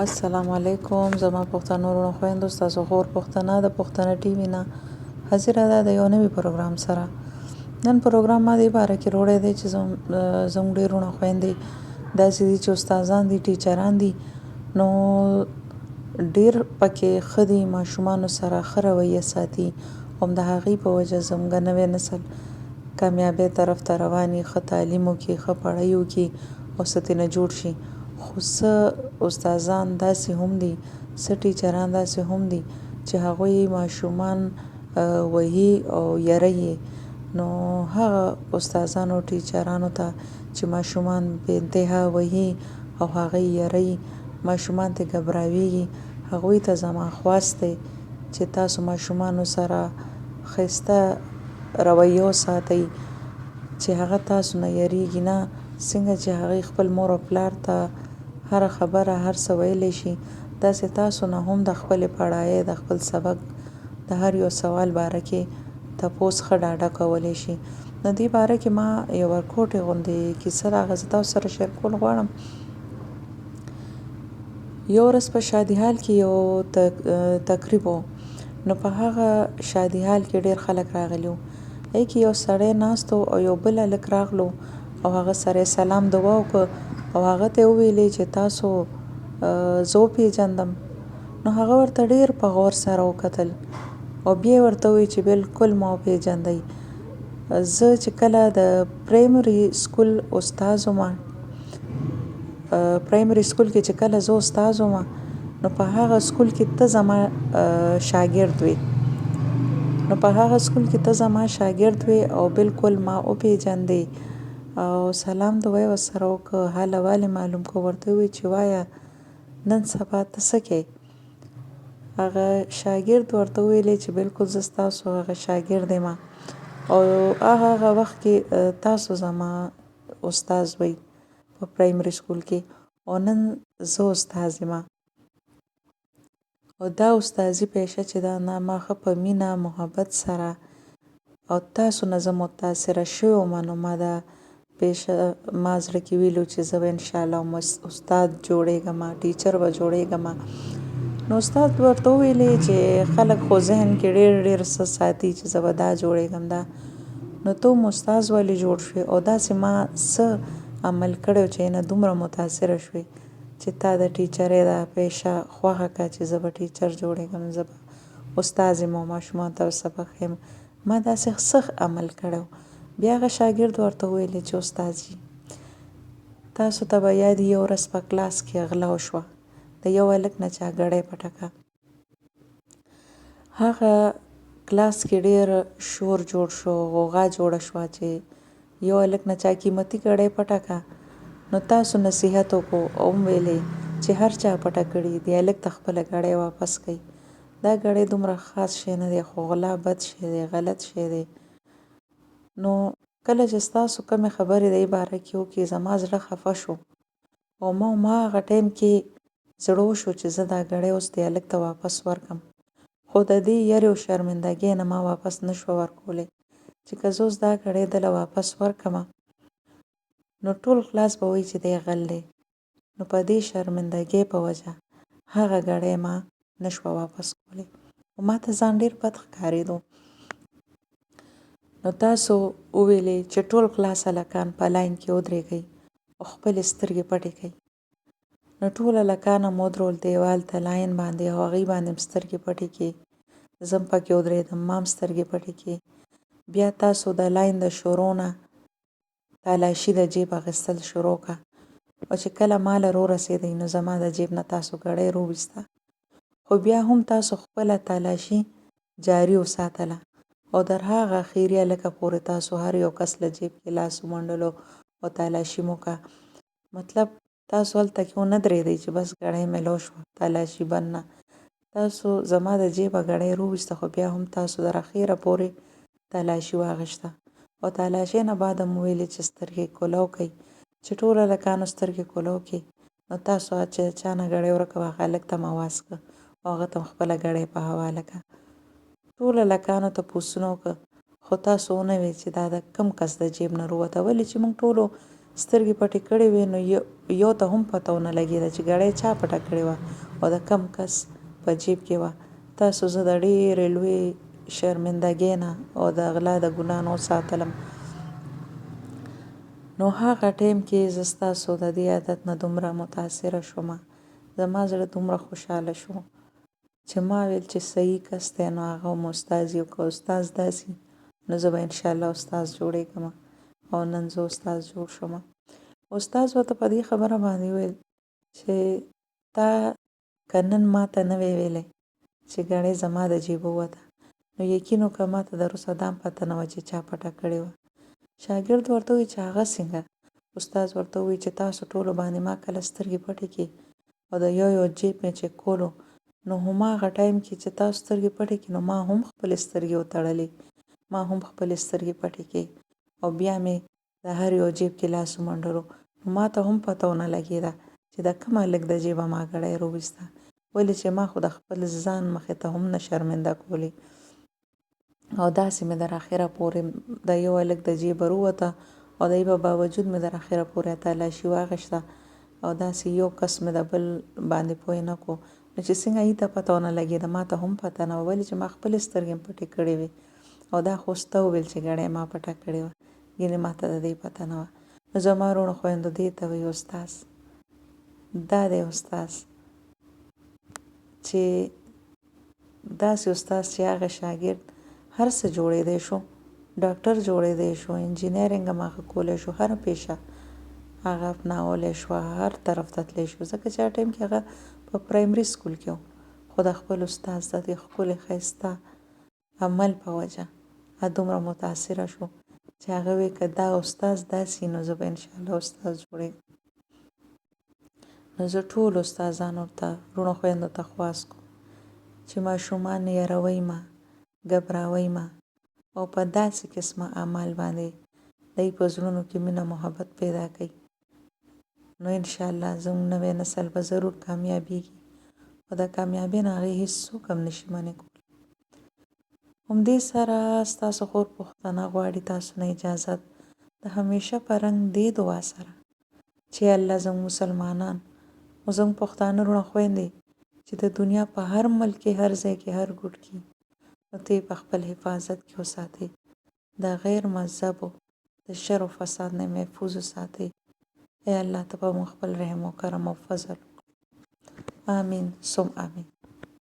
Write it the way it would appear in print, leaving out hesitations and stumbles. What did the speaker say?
السلام علیکم زما پښتنو ورونو خویندو ستاسو خور پښتنه د پښتنه ټي وي نه حاضره ده د یو نوي پروګرام سره. نن پروګرام ما دې باره کې وروړی دی چې زموږ ډېر وروڼه خویندې داسې دي چې استادان دي ټیچران دي نو ډېر پکې ښه دي ماشومانو سره ښه رویه ساتي هم د هغې په وجه زموږ نوی نسل کامیابۍ طرف ته روان وي ښه تعلیم وکړي ښه پړهی وکړي او څه ترېنه جوړ شي. خو څه استادان داسې هم دي څه ټیچران داسې هم دي چې هغوی ماشومان وهي او یروي. نو هغه استادانو او ټیچرانو ته چې ماشومان بې انتها وهي او هغه یروي ماشومان ته ګبراویږي هغوی ته زما خواست دی چې تاسو ماشومانو سره ښایسته رویه وساتئ چې هغه تاسو نه یریږي نه څنګه چې هغې خپل مور او پلار ته هر خبره هر څه ویلی شي داسې تاسو نه هم د خپلې پړهایۍ د خپل سبق د هر یو سوال باره کې تپوس ښه ډاډه کولی شي. نو دې باره کې ما یو ورکوټې غوندې کیسه راغله زه تاسو سره شیر کول غواړم. یو ورځ په شادي حال کې یو تقریب و نو په هغه شادي حال کې ډېر خلک راغلي وو. هغې کې یو سړی ناست و او یو بل هلک راغلو او هغه سره یې سلام دعا وکړه او هغه ته یې وویلې چې تاسو زه وپېژندم. نو هغه ورته ډېر په غور سره وکتل او بیا یې ورته وویل چې بلکل ما وپېژندئ. زه چې کله د پرایمري سکول استاد وم پرایمري سکول کې چې کله زه استاد وم نو په هغه سکول کې ته زما شاګرد وې وې او بلکل ما وپېژندې او سلام دعا یې ورسره وکړه حال احوال یې معلوم کړه ورته وویل چې وایه نن سبا ته څه کوې. هغه شاګرد ورته وویلې چې بلکل زه ستاسو هغه شاګرد یم او هغه وخت کې تاسو زما استاد وئ په پرایمري سکول کې او نن زه استاد یم او دا استادي پیشه چې دا نه ما ښه په مینه محبت سره او تاسو نه زه متاثره شوې وم نو ما دا پیشه ما زړه کې ویلو چې زه به انشاءالله استاد جوړېږم ټیچر به جوړېږم. نو استاد ورته وویلې چې خلک خو ذهن کې ډېر څه ساتي چې زه به دا جوړېږم دا نو ته هم استاد ولې جوړ شوې او داسې ما څه عمل کړی چې نه دومره متاثره شوې چې تا د ټیچرۍ دا پیشه خوښه کړه چې زه به ټیچر جوړېږم زه به استاد یم او ماشومانو ته سبق ښیم. ما داسې څه عمل کړی بیا هغه شاګرد ورته وویلې چې استاد جي تاسو ته به یاد یو ورځ په کلاس کې غلا وشوه د یو هلک نه چا ګړۍ پټه کړه. هغه کلاس کې ډېر شور جوړ شو غوغا جوړه شوه چې یو هلک نه چا قیمتي ګړۍ پټه کړه نو تاسو نصیحت وکړو او ویلې چې هر چا پټه کړي دې هلک ته خپله ګړۍ واپس کړي دا ګړۍ دومره خاص شی نه دی خو غلا بد شی دی غلط شی دی. نو کله چې ستاسو کومې خبرې دې باره کې وکړي زما زړه خفه شو او ما هغه ټایم کې زړه وشو چې زه دا ګړۍ اوس دې هلک ته واپس ورکړم خو د دې یرې او شرمندګۍ نه ما واپس نشوه ورکولی چې که زه اوس دا ګړۍ دله واپس ورکړم نو ټول کلاس به وایي چې دی غل دی. نو په دې شرمندګۍ په وجه هغه ګړۍ ما نشوه واپس کولی او ما ته ځان ډېر بد ښکارېدو. نو تاسو وویلې چې ټول کلاس هلکان په لاین کې ودرېږئ او خپلې سترګې پټې کړئ. نو ټول هلکان هم ودرول دیوال ته لاین باندې او هغې باندې هم سترګې پټې کړې زه هم پکې ودرېدم ما هم سترګې پټې کړې. بیا تاسو د لاین د شروع نه تالاشي د جیب اخیستل شروع کړه او چې کله ما له ورسېدئ نو زما د جیب نه تاسو ګړۍ راوویسته خو بیا هم تاسو خپله تالاشي جاري وساتله او تر هغه اخري هلکه پورې تاسو هر یو کس له جیب کې لاس ومنډلو او تالاشي مو کړه مطلب تاسو هلته کې ونه درېدئ چې بس ګړۍ مې لو شوه تالاشي بند نه تاسو زما د جیبه ګړۍ راوویسته خو بیا هم تاسو در اخره پورې تالاشي واخیسته او تالاشۍ نه بعد مو ویلې چې سترګې کولو کوئ چې ټول هلکانو سترګې کولو کړي نو تاسو چې چا نه ګړۍ ورکه هغه هلک ته م اواز کړه او هغه ته م خپله ګړۍ په حواله کړه. ټول هلکانو تپوسونه وکړه خو تاسو ونه ویل چې دا د کوم کس د جیب نه راووته ولې چې موږ ټولو سترګې پټې کړې وې نو یو ته هم پته ونه لګېده چې ګړۍ چا پټه کړې وه او د کم کس په جیب کې وه. تاسو زه د ډېرې لوی شرمندګۍ نه او د غلا د ګناه نه وساتلم. نو هغه ټایم کې زه ستاسو د دې عادت نه دومره متاثره شومه، زما زړه دومره خوشحاله شو چې ما ویل چې صحیح کس دی نو هغه هم استاذ یو که استاذ داسې نو زه به انشاءالله استاذ جوړېږم او نن زه استاذ جوړ شومه. استاذ ورته په دې خبره باندې ویل چې تا که نن ما ته نه وی ویلی چې ګړۍ زما د جیبه ووته نو یقین وکړه ما ته د روسه دا هم پته نه وه چې چا پټه کړې وه. شاګرد ورته وویل چې هغه څنګه؟ استاد ورته وویل چې تاسو ټولو باندې ما کله سترګې پټې کړې او د یو جیب مې چک کولو نو هماغه ټایم کې چې تاسو سترګې پټې کړې نو ما هم خپلې سترګې وتړلې، ما هم خپلې سترګې پټې کړې او بیا مې د هر یو جیب کې لاس ومنډلو نو ما ته هم پته ونه لګېده چې د کومه لږ د جیبه ما ګړۍ راوویسته، ولې چې ما خو د خپل ځان مخې ته هم نه شرمنده کولې او داسې مې در اخره پورې د یو لږ د جیبه راووته او د په باوجود مې در اخره پورې تلاشي واخیسته او داسې یو کس مې د بل باندې پوه نه کو نو چې څنګه یې ته پته ونه لګېده ما ته هم پته نه وه، ولې چې ما خپلې سترګې پټې کړې وې او دا خو ستا وویل چې ګړۍ ما پټه کړې وه، ګینې ما ته د دې پته نه وه. نو زما وروڼو خویندو دې ته وایي استاذ. دا دی استاذ چې داسې استاذ چې هغه شاګرد هر څه جوړېدی شو، ډاکټر جوړېدی شو، انجینرینګ هم هغه کولی شو، هر پیشه هغه اپناولی شو، هر طرف ته تللی شو ځکه چې هغه ټایم کې هغه په پرایمري سکول کې و خو د خپل استاذ د دې ښکلي ښایسته عمل په وجه دومره متاثره شو چې هغه وی که دا استاذ داسې نو زه به انشاءالله استاذ جوړېږم. نو زه ټول استادانو ته وروڼو خویندو ته خواست کوم چې ماشومان یاروئ مه، ګبراوئ مه او په داسې قسمه اعمال باندې دوی په زړونو کې مینه محبت پیدا کوي نو انشاءالله زموږ نوی نسل به ضرور کامیابیږي او د کامیابۍ نه هغې هېڅوک هم نشي منع کولی. همدې سره ستاسو خور پښتنه غواړي تاسو نه اجازت د همیشه په رنګ دې دعا سره چې الله زموږ مسلمانان او زموږ پښتانه وروڼه خویندې چې د دنیا په هر ملک کې هر ځای کې هر ګوټ کې نو ته په خپل حفاظت کې وساتې، د غیر مذهبو د شر و فساد نه محفوظ وساتې. ای الله ته په موږ خپل رحم و کرم او فضل. آمین ثم آمین.